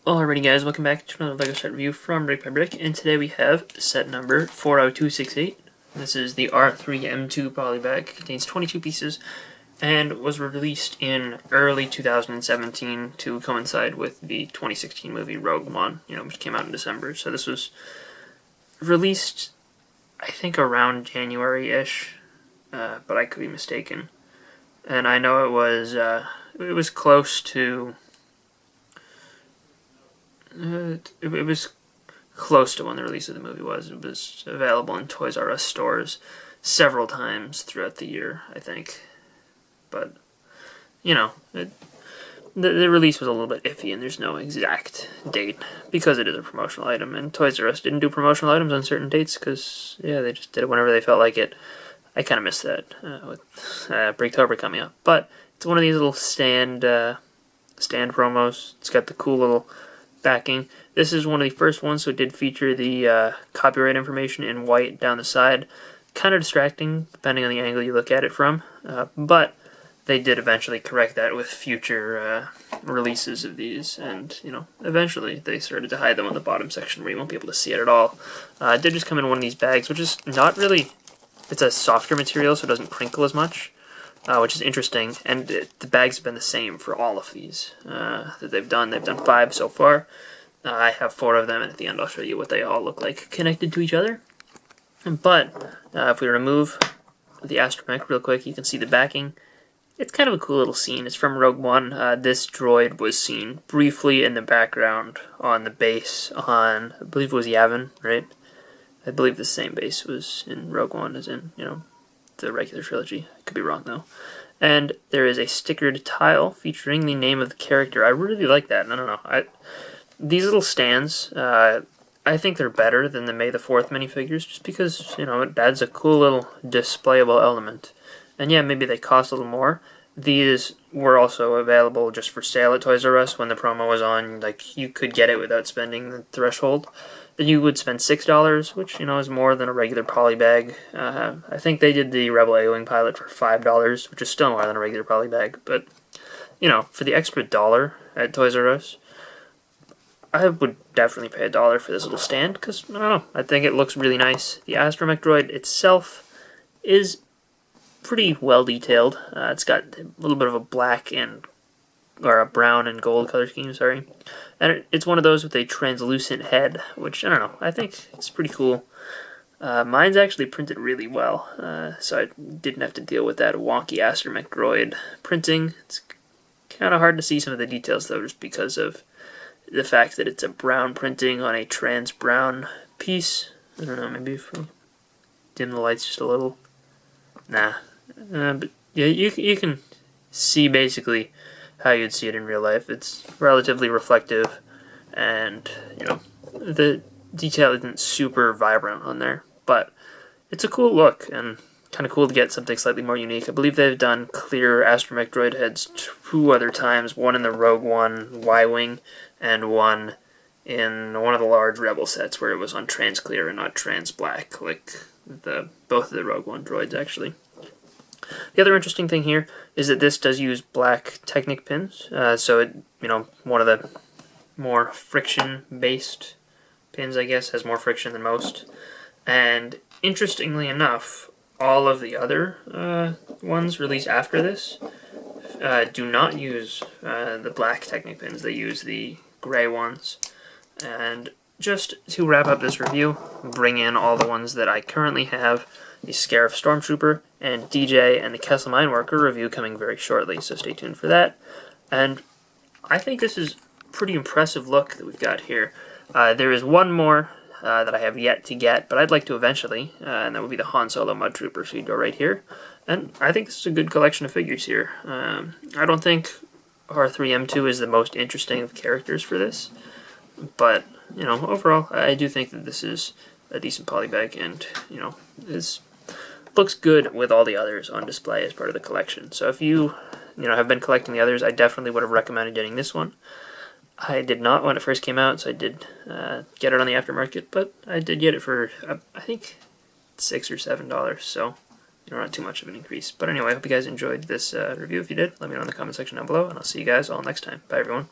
Alrighty guys, welcome back to another LEGO set review from BrickByBrick, and today we have set number 40268. This is the R3-M2 Polybag. It contains 22 pieces and was released in early 2017 to coincide with the 2016 movie Rogue One, which came out in December. So this was released, I think, around January-ish, but I could be mistaken. And I know it was close to... it was close to when the release of the movie was. It was available in Toys R Us stores several times throughout the year, I think. But, the release was a little bit iffy, and there's no exact date because it is a promotional item. And Toys R Us didn't do promotional items on certain dates because, they just did it whenever they felt like it. I kind of missed that with Bricktober coming up. But it's one of these little stand promos. It's got the cool little backing. This is one of the first ones, so it did feature the copyright information in white down the side. Kind of distracting, depending on the angle you look at it from, but they did eventually correct that with future releases of these, and, eventually they started to hide them on the bottom section where you won't be able to see it at all. It did just come in one of these bags, which is not really... It's a softer material, so it doesn't crinkle as much. Which is interesting, and the bags have been the same for all of these that they've done. They've done 5 so far. I have 4 of them, and at the end I'll show you what they all look like connected to each other. But if we remove the astromech real quick, you can see the backing. It's kind of a cool little scene. It's from Rogue One. This droid was seen briefly in the background on the base on, I believe it was Yavin, right? I believe the same base was in Rogue One as in, the regular trilogy. I could be wrong though. And there is a stickered tile featuring the name of the character. I really like that. I don't know. These little stands, I think they're better than the May the 4th minifigures, just because, it adds a cool little displayable element. And yeah, maybe they cost a little more. These were also available just for sale at Toys R Us when the promo was on. Like, you could get it without spending the threshold. Then you would spend $6, which, is more than a regular polybag. I think they did the Rebel A-Wing pilot for $5, which is still more than a regular polybag. But, for the extra $1 at Toys R Us, I would definitely pay $1 for this little stand, because, I don't know, I think it looks really nice. The astromech droid itself is pretty well detailed. It's got a little bit of a brown and gold color scheme, sorry. And it's one of those with a translucent head, which, I don't know, I think it's pretty cool. Mine's actually printed really well, so I didn't have to deal with that wonky astromech droid printing. It's kind of hard to see some of the details, though, just because of the fact that it's a brown printing on a trans-brown piece. I don't know, maybe if we dim the lights just a little. Nah. But yeah, you can see basically how you'd see it in real life. It's relatively reflective, and, the detail isn't super vibrant on there, but it's a cool look, and kind of cool to get something slightly more unique. I believe they've done clear astromech droid heads 2 other times, one in the Rogue One Y-Wing, and one in one of the large Rebel sets where it was on trans clear and not trans black, like both of the Rogue One droids, actually. The other interesting thing here is that this does use black Technic pins, so it, one of the more friction-based pins, I guess, has more friction than most. And interestingly enough, all of the other ones released after this do not use the black Technic pins. They use the gray ones. And just to wrap up this review, bring in all the ones that I currently have. The Scarif Stormtrooper and DJ and the Kessel Mineworker review coming very shortly, so stay tuned for that. And I think this is a pretty impressive look that we've got here. There is one more that I have yet to get, but I'd like to eventually, and that would be the Han Solo Mud Trooper, so you go right here. And I think this is a good collection of figures here. I don't think R3-M2 is the most interesting of characters for this, but, overall, I do think that this is a decent polybag, and, is... looks good with all the others on display as part of the collection. So if you, have been collecting the others, I definitely would have recommended getting this one. I did not when it first came out, so I did get it on the aftermarket, but I did get it for, I think, $6 or $7, so not too much of an increase. But anyway, I hope you guys enjoyed this review. If you did, let me know in the comment section down below, and I'll see you guys all next time. Bye, everyone.